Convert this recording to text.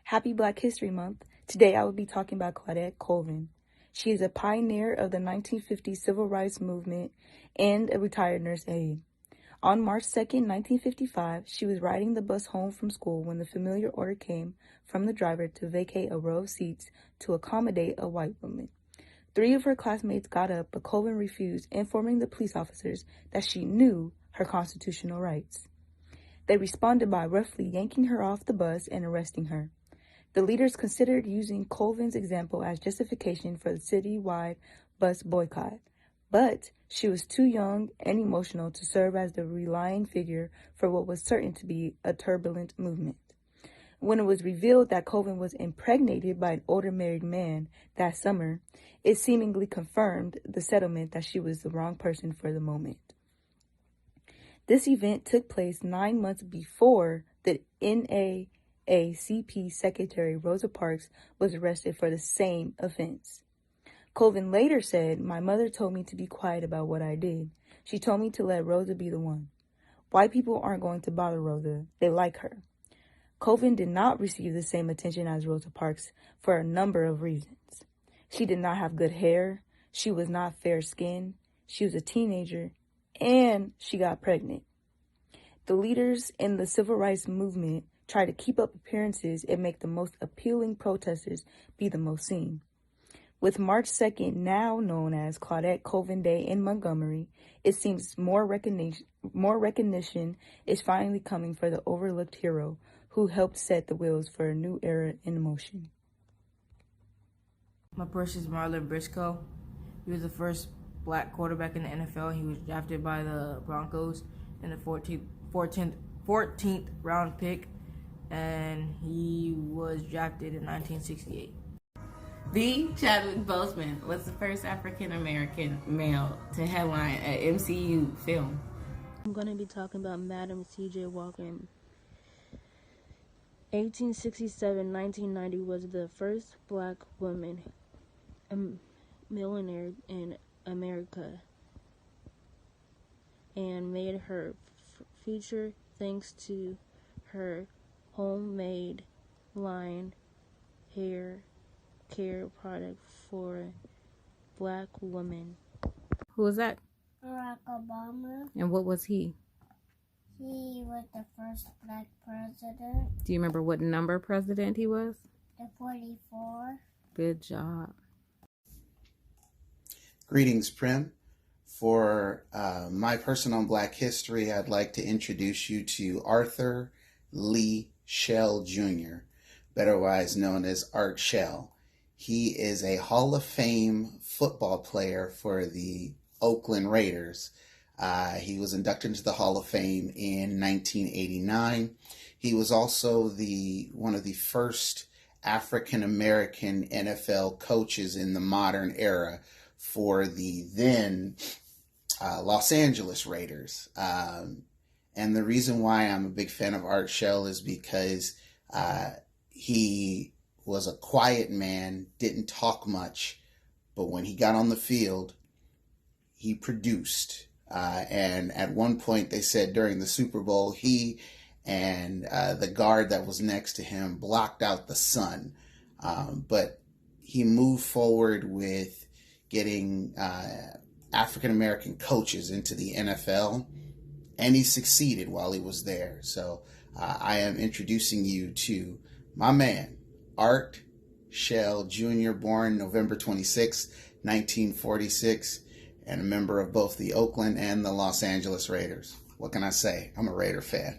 Happy Black History Month. Today I will be talking about Claudette Colvin. She is a pioneer of the 1950s civil rights movement and a retired nurse aide. On March 2nd, 1955, she was riding the bus home from school when the familiar order came from the driver to vacate a row of seats to accommodate a white woman. 3 of her classmates got up, but Colvin refused, informing the police officers that she knew her constitutional rights. They responded by roughly yanking her off the bus and arresting her. The leaders considered using Colvin's example as justification for the citywide bus boycott, but she was too young and emotional to serve as the rallying figure for what was certain to be a turbulent movement. When it was revealed that Colvin was impregnated by an older married man that summer, it seemingly confirmed the settlement that she was the wrong person for the moment. This event took place 9 months before the NAACP Secretary Rosa Parks was arrested for the same offense. Colvin later said, "My mother told me to be quiet about what I did. She told me to let Rosa be the one. White people aren't going to bother Rosa. They like her." Colvin did not receive the same attention as Rosa Parks for a number of reasons. She did not have good hair, she was not fair-skinned, she was a teenager, and she got pregnant. The leaders in the civil rights movement tried to keep up appearances and make the most appealing protesters be the most seen. With March 2nd now known as Claudette Colvin Day in Montgomery, it seems more recognition is finally coming for the overlooked hero who helped set the wheels for a new era in motion. My person is Marlon Briscoe. He was the first black quarterback in the NFL. He was drafted by the Broncos in the 14th round pick, and he was drafted in 1968. The Chadwick Boseman was the first African-American male to headline an MCU film. I'm going to be talking about Madam C.J. Walker. 1867-1990 was the first black woman millionaire in America and made her future thanks to her homemade line hair care product for black women. Who was that? Barack Obama. And what was he? He was the first black president. Do you remember what number president he was? The 44. Good job. Greetings, Prim. For my person on Black History, I'd like to introduce you to Arthur Lee Shell Jr., otherwise known as Art Shell. He is a Hall of Fame football player for the Oakland Raiders. He was inducted into the Hall of Fame in 1989. He was also one of the first African-American NFL coaches in the modern era for the then Los Angeles Raiders. And the reason why I'm a big fan of Art Shell is because he was a quiet man, didn't talk much, but when he got on the field, he produced. And at one point they said during the Super Bowl, he and the guard that was next to him blocked out the sun. But he moved forward with getting African-American coaches into the NFL, and he succeeded while he was there. So I am introducing you to my man, Art Shell Jr., born November 26, 1946, and a member of both the Oakland and the Los Angeles Raiders. What can I say? I'm a Raider fan.